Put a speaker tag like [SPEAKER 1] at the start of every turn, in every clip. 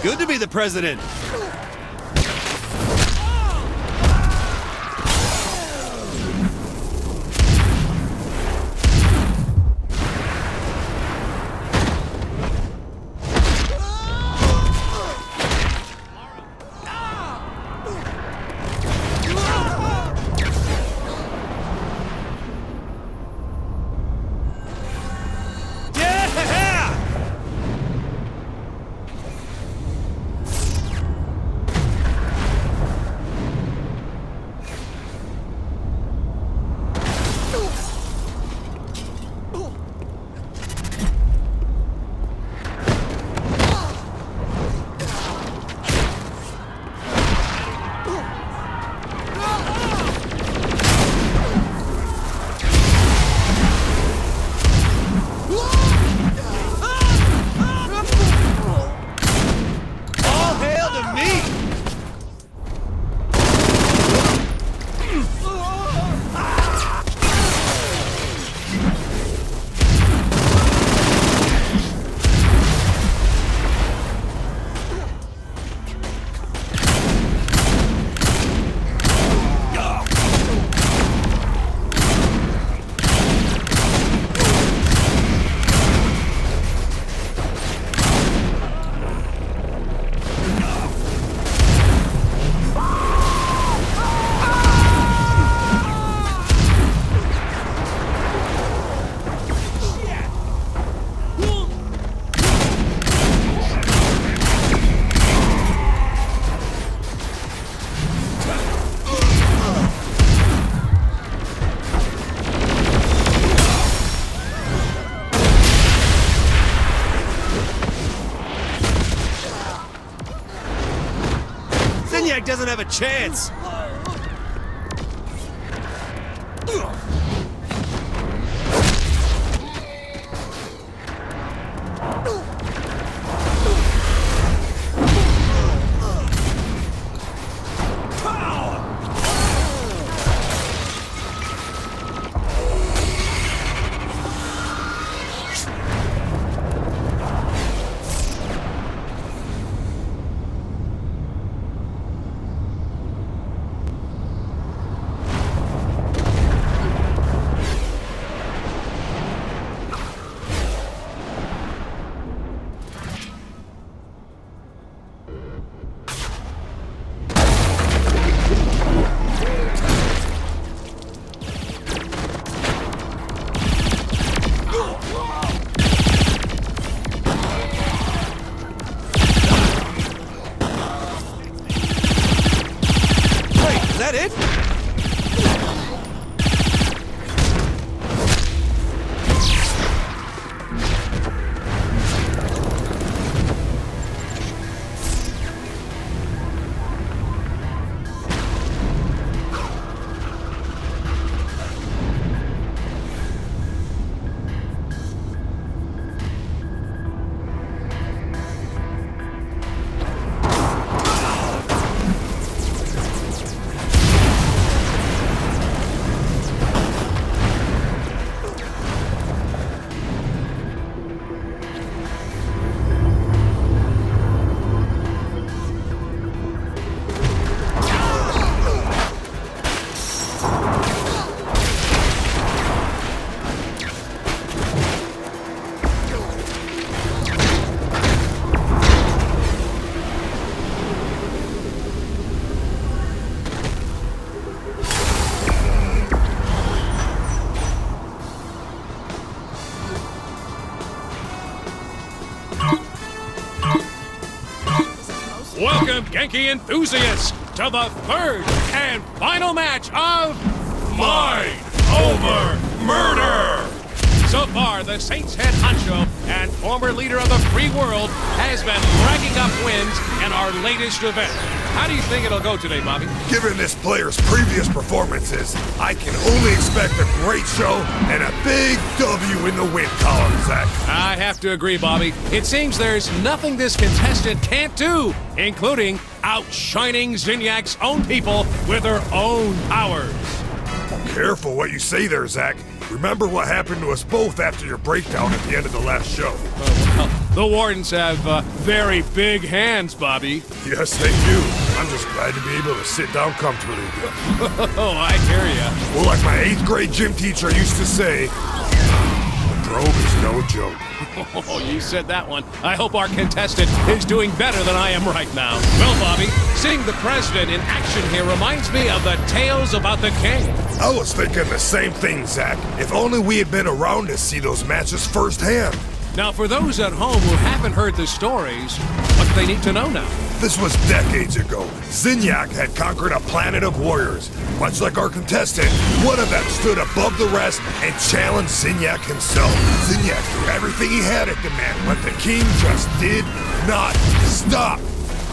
[SPEAKER 1] Good to be the president. Zinyak doesn't have a chance! Is that it?
[SPEAKER 2] Welcome, Genki enthusiasts, to the third and final match of Mind Over Murder! So far, the Saints head honcho and former leader of the free world has been racking up wins in our latest event. How do you think it'll go today, Bobby?
[SPEAKER 3] Given this player's previous performances, I can only expect a great show and a big W in the win column, Zach.
[SPEAKER 2] I have to agree, Bobby. It seems there's nothing this contestant can't do, including outshining Zinyak's own people with her own powers.
[SPEAKER 3] Careful what you say there, Zach. Remember what happened to us both after your breakdown at the end of the last show.
[SPEAKER 2] Well, The Wardens have very big hands, Bobby.
[SPEAKER 3] Yes, they do. I'm just glad to be able to sit down comfortably again.
[SPEAKER 2] Oh, I hear ya.
[SPEAKER 3] Well, like my 8th grade gym teacher used to say, the probe is no joke.
[SPEAKER 2] Oh, you said that one. I hope our contestant is doing better than I am right now. Well, Bobby, seeing the president in action here reminds me of the tales about the king.
[SPEAKER 3] I was thinking the same thing, Zach. If only we had been around to see those matches firsthand.
[SPEAKER 2] Now, for those at home who haven't heard the stories, what do they need to know now?
[SPEAKER 3] This was decades ago. Zinyak had conquered a planet of warriors. Much like our contestant, one of them stood above the rest and challenged Zinyak himself. Zinyak threw everything he had at the man, but the king just did not stop.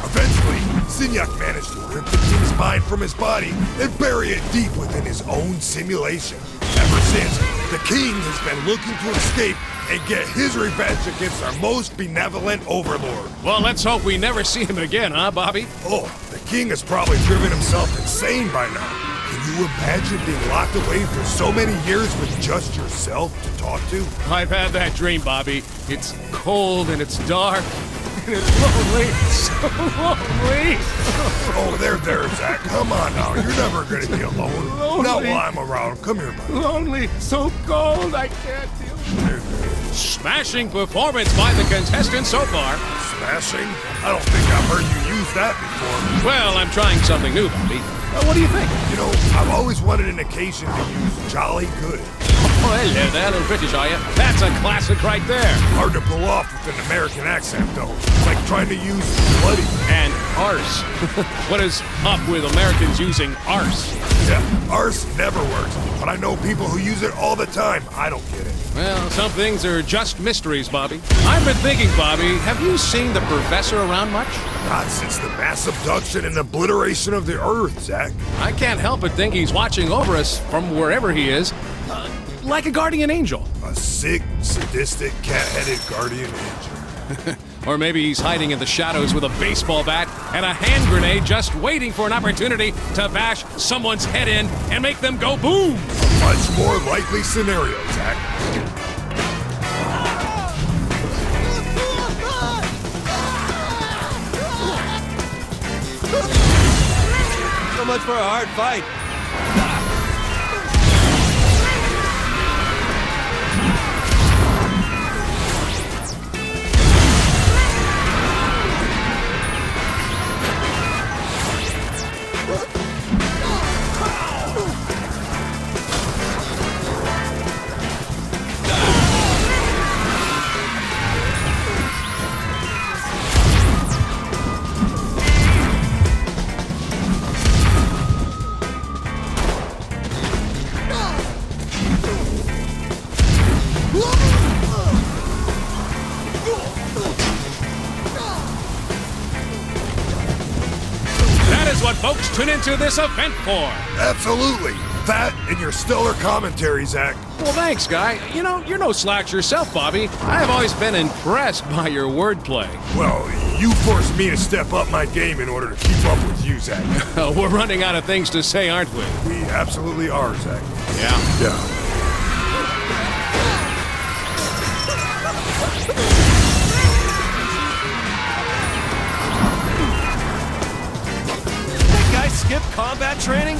[SPEAKER 3] Eventually, Zinyak managed to rip the king's mind from his body and bury it deep within his own simulation. Ever since, the king has been looking to escape and get his revenge against our most benevolent overlord.
[SPEAKER 2] Well, let's hope we never see him again, huh, Bobby?
[SPEAKER 3] Oh, the king has probably driven himself insane by now. Can you imagine being locked away for so many years with just yourself to talk to?
[SPEAKER 2] I've had that dream, Bobby. It's cold and it's dark and it's lonely. So lonely.
[SPEAKER 3] Oh, there, Zach. Come on now. You're never going to be alone. Not while I'm around. Come here, buddy.
[SPEAKER 2] Lonely, so cold, I can't deal with it. Smashing performance by the contestants so far.
[SPEAKER 3] Smashing? I don't think I've heard you use that before.
[SPEAKER 2] Well, I'm trying something new, Bobby. What do you think?
[SPEAKER 3] You know, I've always wanted an occasion to use jolly good.
[SPEAKER 2] Oh, hello there, little British, are you? That's a classic right there.
[SPEAKER 3] Hard to pull off with an American accent, though. It's like trying to use bloody.
[SPEAKER 2] And arse. What is up with Americans using arse?
[SPEAKER 3] Yeah, arse never works, but I know people who use it all the time. I don't get it.
[SPEAKER 2] Well, some things are just mysteries, Bobby. I've been thinking, Bobby, have you seen the professor around much?
[SPEAKER 3] Not since the mass abduction and obliteration of the Earth, Zach.
[SPEAKER 2] I can't help but think he's watching over us from wherever he is, like a guardian angel.
[SPEAKER 3] A sick, sadistic, cat-headed guardian angel.
[SPEAKER 2] Or maybe he's hiding in the shadows with a baseball bat and a hand grenade just waiting for an opportunity to bash someone's head in and make them go boom.
[SPEAKER 3] A much more likely scenario, Zach.
[SPEAKER 1] So much for a hard fight.
[SPEAKER 2] That is what folks tune into this event for.
[SPEAKER 3] Absolutely. That and your stellar commentary, Zach.
[SPEAKER 2] Well, thanks, Guy. You know, you're no slouch yourself, Bobby. I have always been impressed by your wordplay.
[SPEAKER 3] Well, you forced me to step up my game in order to keep up with you, Zach.
[SPEAKER 2] We're running out of things to say, aren't we?
[SPEAKER 3] We absolutely are, Zach.
[SPEAKER 2] Yeah.
[SPEAKER 3] Yeah.
[SPEAKER 1] That guy skip combat training?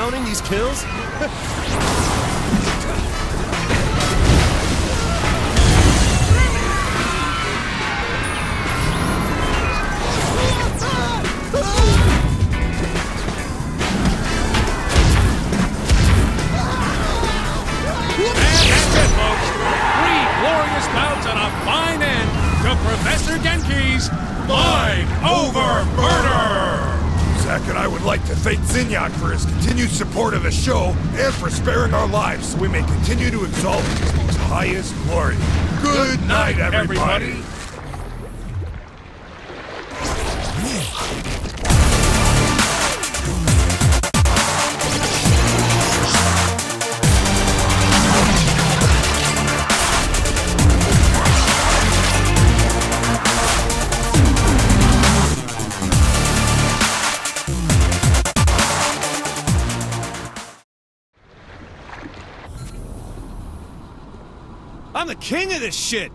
[SPEAKER 1] counting these kills?
[SPEAKER 2] Glorious bouts and a fine end to Professor Genki's Mind Over Murder!
[SPEAKER 3] Zack and I would like to thank Zinyak for his continued support of the show and for sparing our lives so we may continue to exalt his highest glory. Good night, everybody.
[SPEAKER 1] I'm the king of this shit!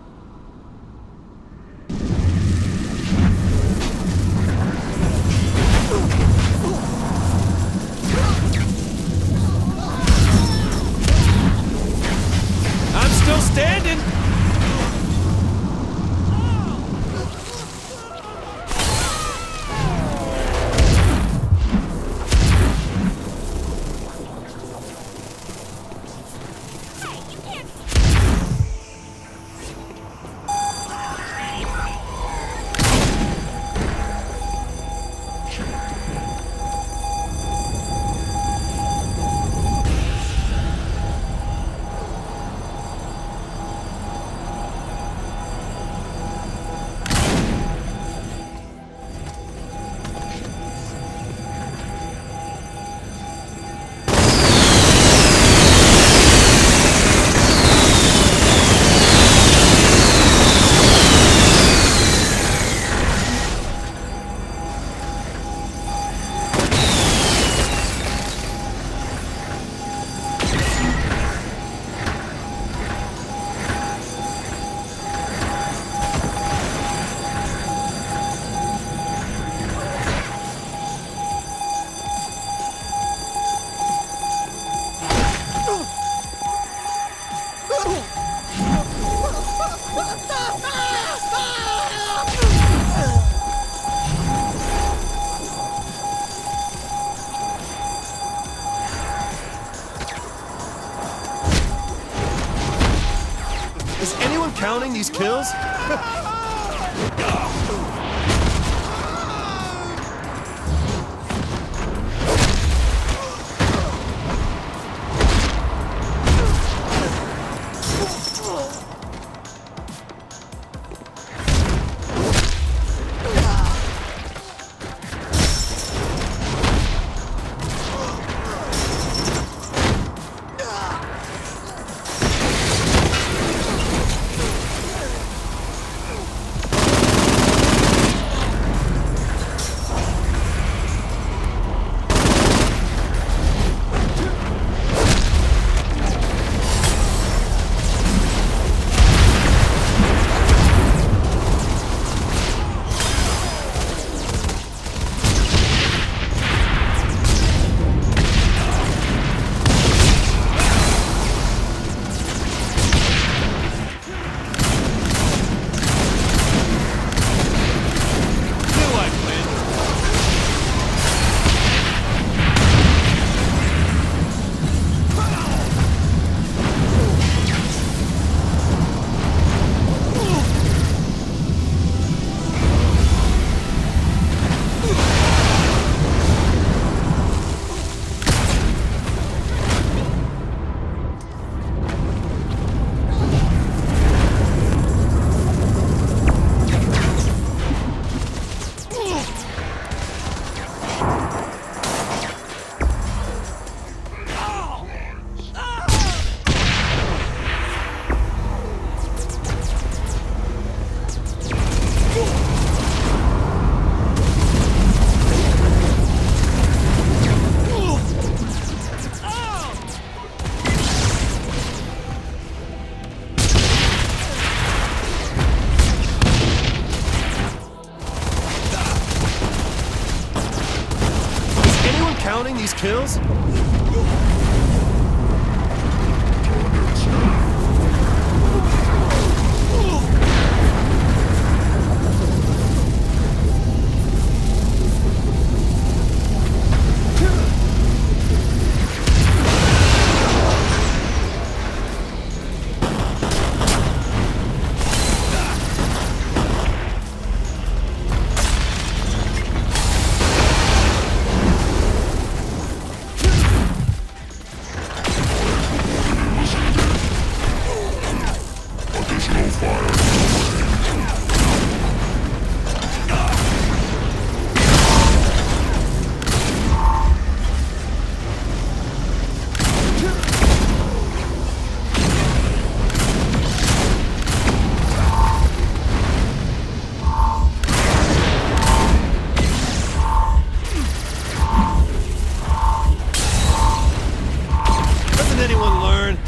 [SPEAKER 1] I'm still standing! Is anyone counting these kills? counting these kills? Doesn't anyone learn?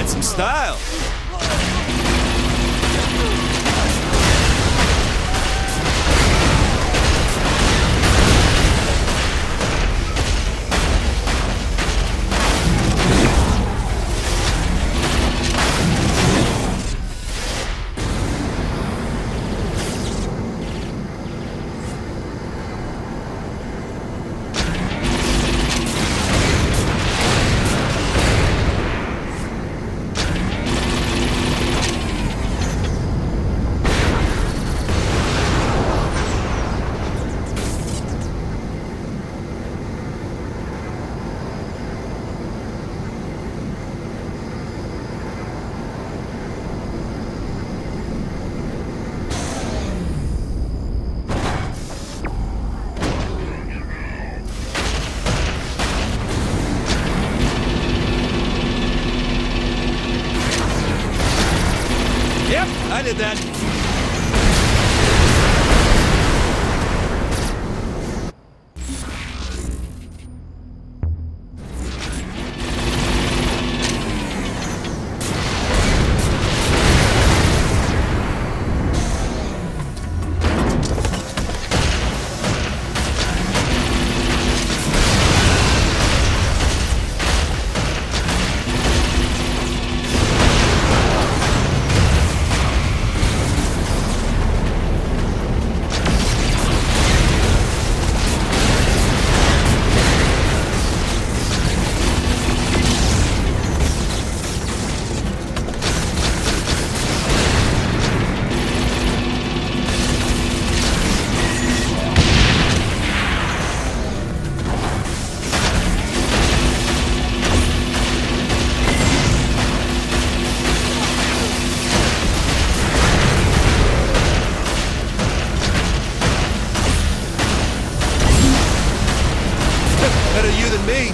[SPEAKER 1] Some style. I did that. Better you than me.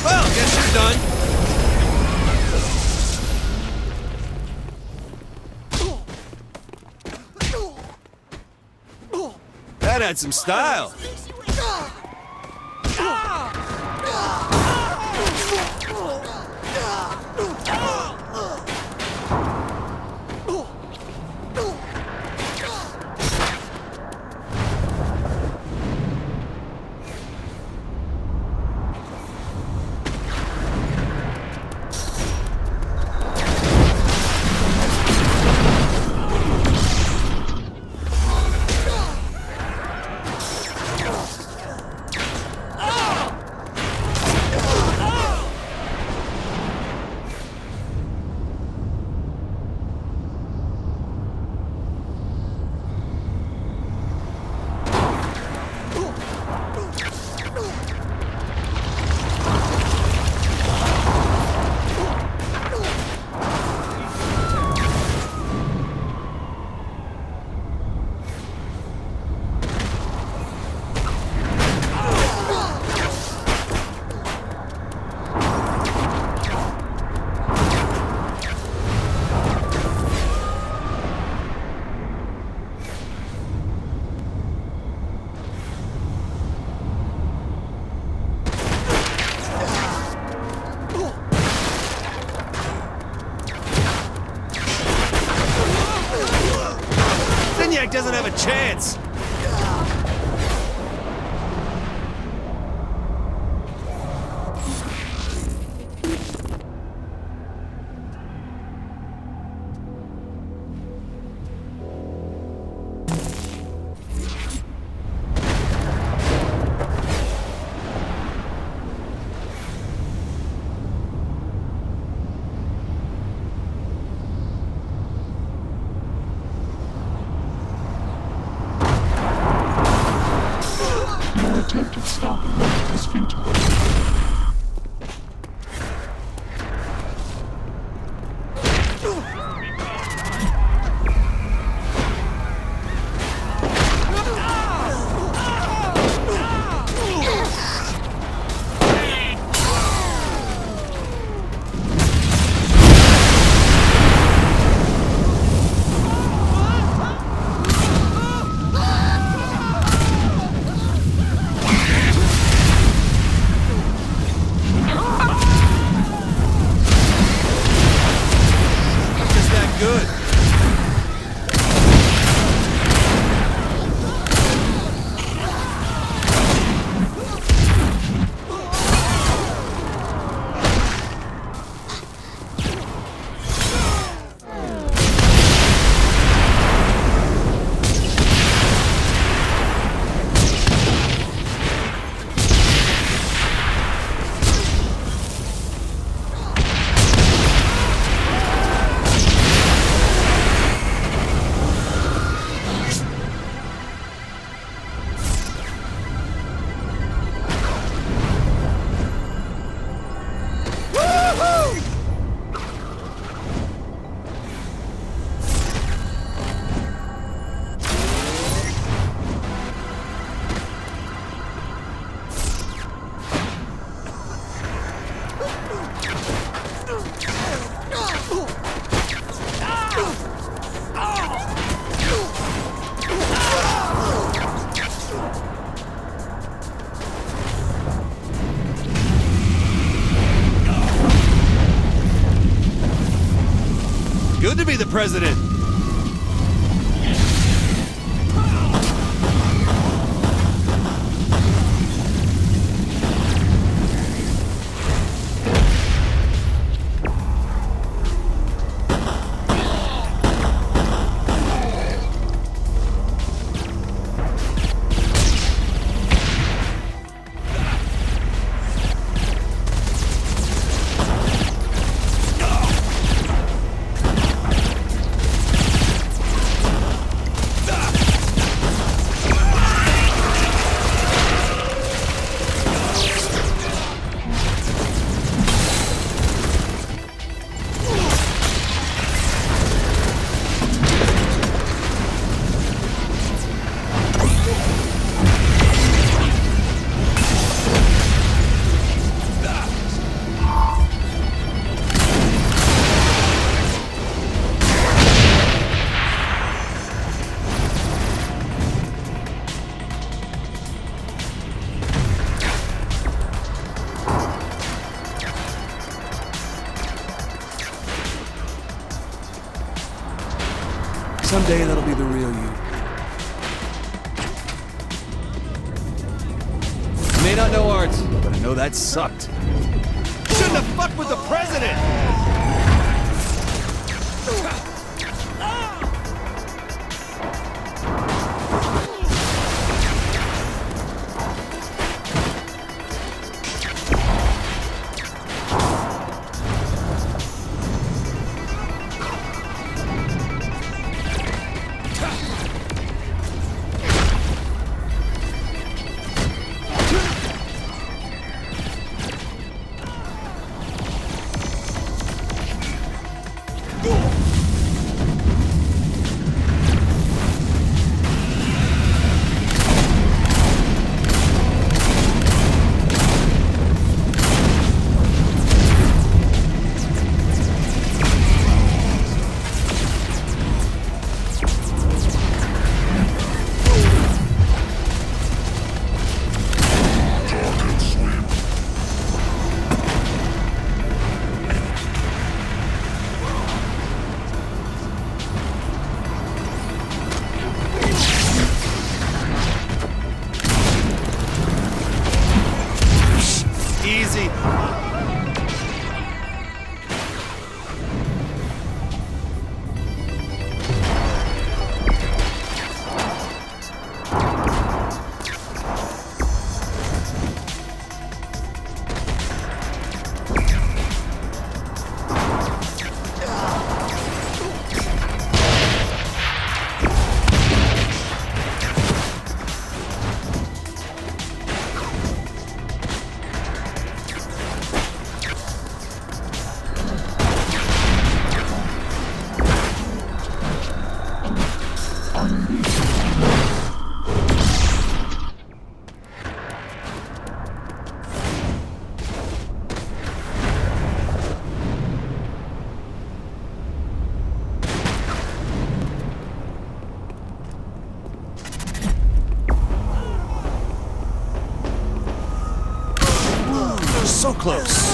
[SPEAKER 1] Well, guess you're done. That had some style. Zinyak doesn't have a chance.
[SPEAKER 4] Attempted stopping is futile.
[SPEAKER 1] good to be the president. Someday that'll be the real you. I may not know art, but I know that sucked. Shouldn't have fucked with the president! Easy. So close.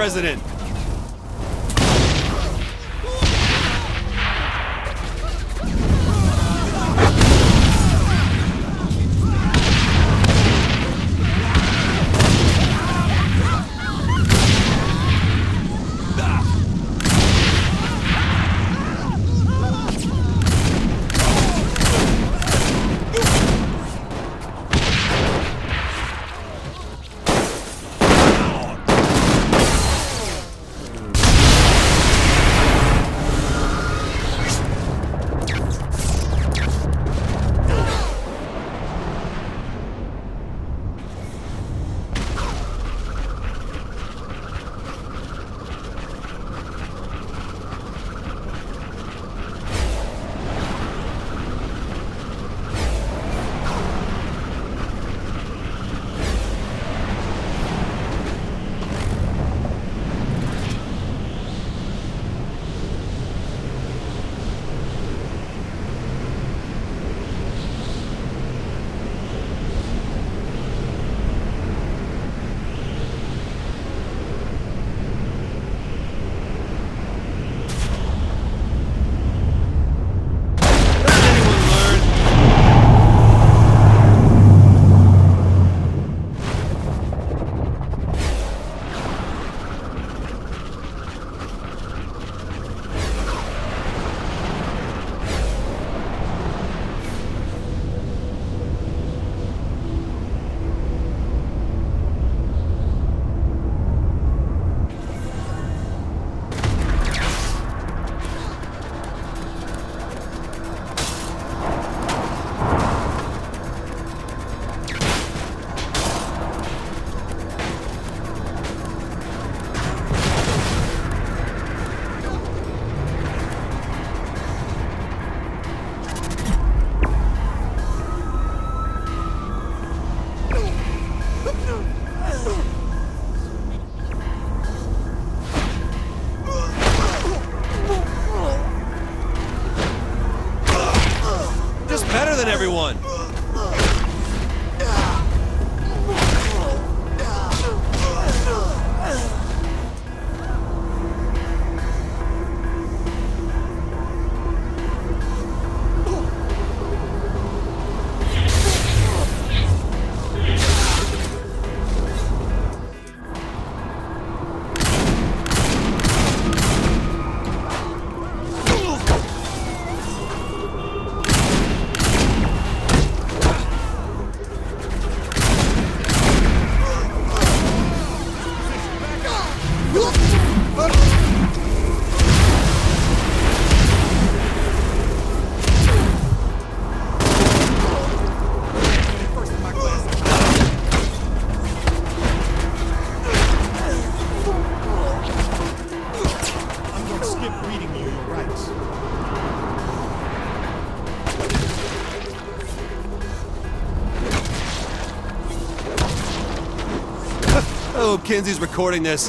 [SPEAKER 1] president. Better than everyone. I hope Kinsey's recording this.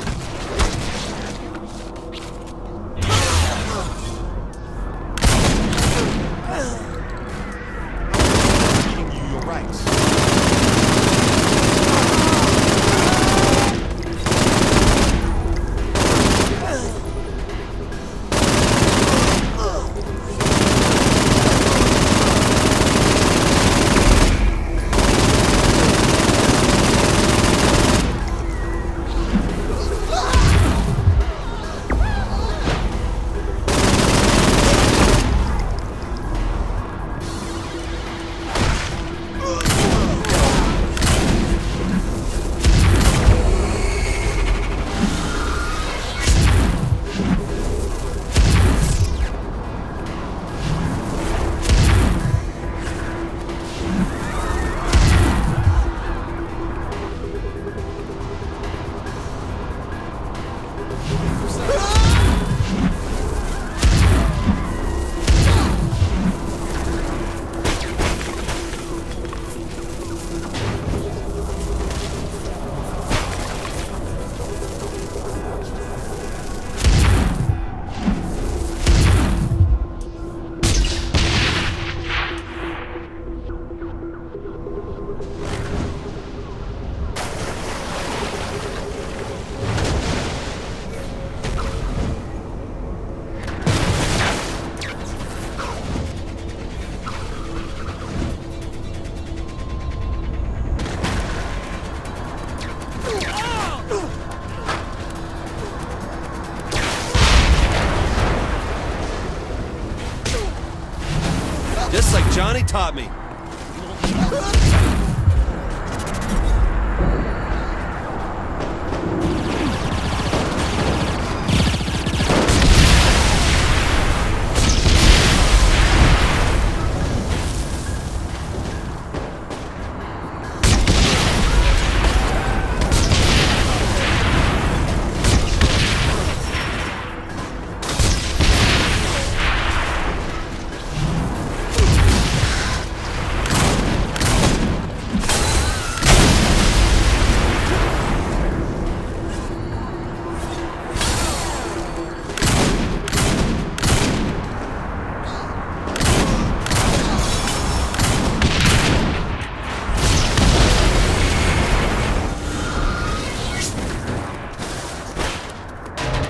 [SPEAKER 1] Just like Johnny taught me.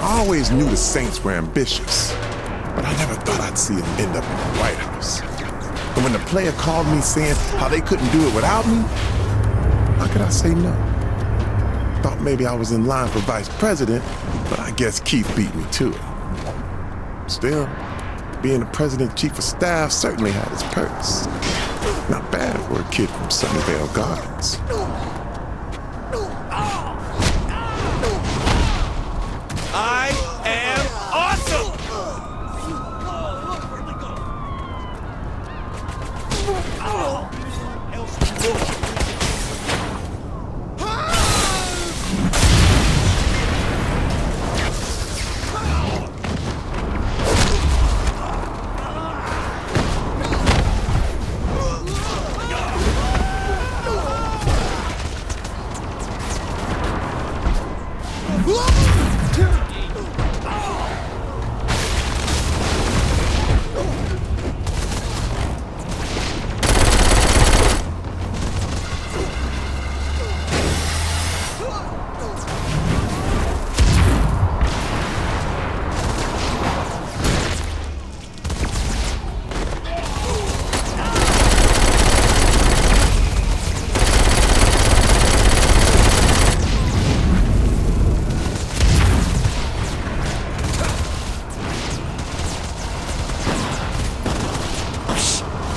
[SPEAKER 5] I always knew the Saints were ambitious, but I never thought I'd see them end up in the White House. And when the player called me saying how they couldn't do it without me, how could I say no? Thought maybe I was in line for vice president, but I guess Keith beat me to it. Still, being the president chief of staff certainly had its perks. Not bad for a kid from Sunnyvale Gardens.
[SPEAKER 1] I am awesome!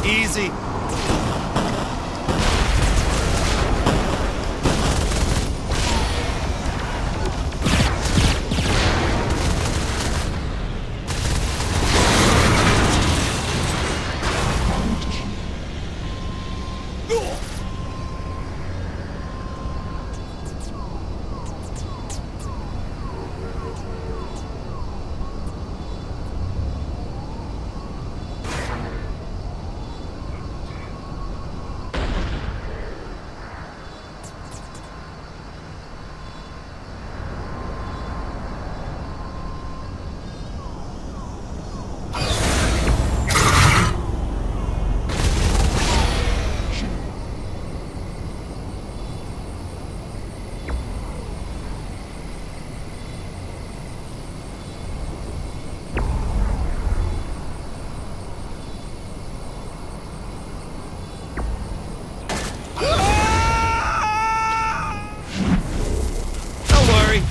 [SPEAKER 1] Easy.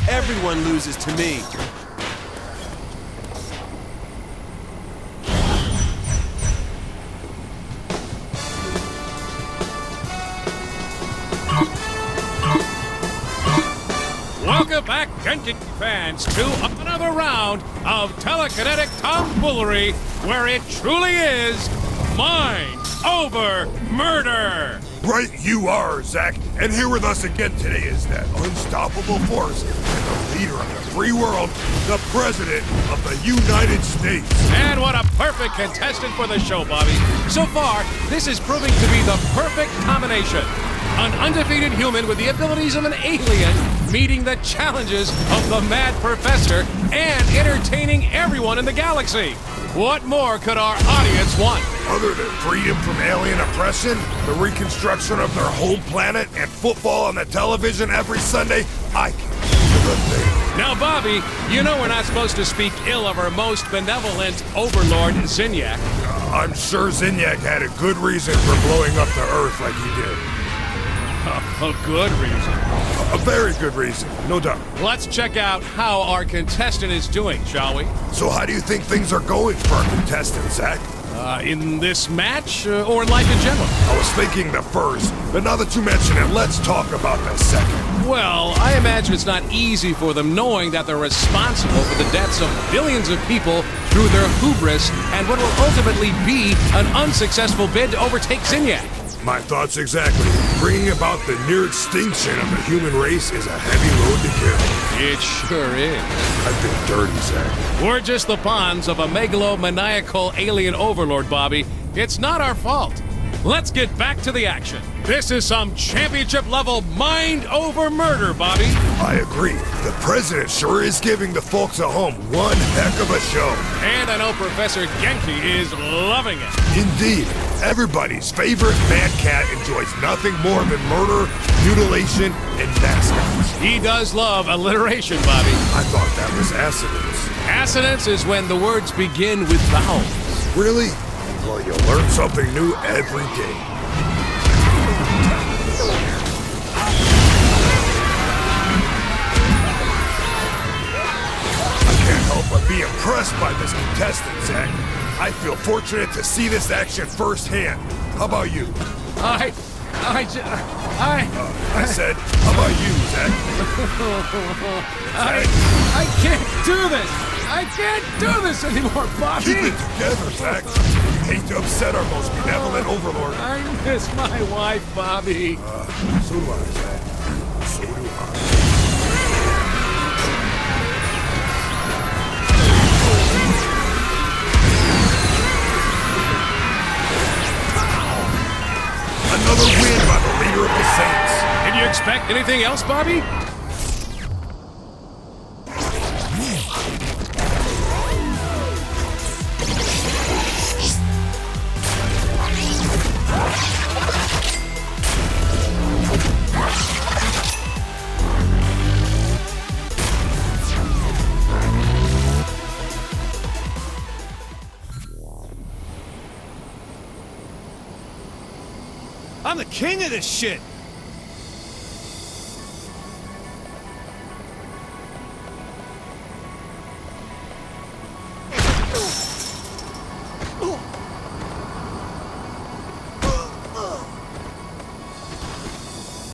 [SPEAKER 1] Everyone loses to me.
[SPEAKER 2] Welcome back, Genki fans, to another round of telekinetic tomfoolery, where it truly is mind over murder.
[SPEAKER 3] Right you are, Zach. And here with us again today is that unstoppable force and the leader of the free world, the President of the United States.
[SPEAKER 2] And what a perfect contestant for the show, Bobby. So far, this is proving to be the perfect combination. An undefeated human with the abilities of an alien, meeting the challenges of the Mad Professor, and entertaining everyone in the galaxy. What more could our audience want?
[SPEAKER 3] Other than freedom from alien oppression, the reconstruction of their whole planet, and football on the television every Sunday, I can do the thing.
[SPEAKER 2] Now, Bobby, you know we're not supposed to speak ill of our most benevolent overlord, Zinyak.
[SPEAKER 3] I'm sure Zinyak had a good reason for blowing up the Earth like he did.
[SPEAKER 2] A good reason.
[SPEAKER 3] A very good reason, no doubt.
[SPEAKER 2] Let's check out how our contestant is doing, shall we?
[SPEAKER 3] So how do you think things are going for our contestant, Zach?
[SPEAKER 2] In this match or in life in general?
[SPEAKER 3] I was thinking the first, but now that you mention it, let's talk about the second.
[SPEAKER 2] Well, I imagine it's not easy for them knowing that they're responsible for the deaths of billions of people through their hubris and what will ultimately be an unsuccessful bid to overtake Zinyak.
[SPEAKER 3] My thoughts exactly. Bringing about the near extinction of the human race is a heavy load to carry.
[SPEAKER 2] It sure is.
[SPEAKER 3] I've been dirty, Zach.
[SPEAKER 2] We're just the pawns of a megalomaniacal alien overlord, Bobby. It's not our fault. Let's get back to the action. This is some championship-level mind over murder, Bobby.
[SPEAKER 3] I agree. The president sure is giving the folks at home one heck of a show.
[SPEAKER 2] And I know Professor Genki is loving it.
[SPEAKER 3] Indeed. Everybody's favorite Mad Cat enjoys nothing more than murder, mutilation, and massacres.
[SPEAKER 2] He does love alliteration, Bobby.
[SPEAKER 3] I thought that was assonance.
[SPEAKER 2] Assonance is when the words begin with vowels.
[SPEAKER 3] Really? Well, you learn something new every day. I can't help but be impressed by this contestant, Zach. I feel fortunate to see this action firsthand. How about you?
[SPEAKER 2] I
[SPEAKER 3] said, how about you, Zach?
[SPEAKER 2] I can't do this! I can't do this anymore, Bobby!
[SPEAKER 3] Keep it together, Zach. We hate to upset our most benevolent overlord.
[SPEAKER 2] I miss my wife, Bobby.
[SPEAKER 3] So do I, Zach. So do I. Another win by the leader of the Saints.
[SPEAKER 2] Can you expect anything else, Bobby?
[SPEAKER 1] I'm the king of this shit!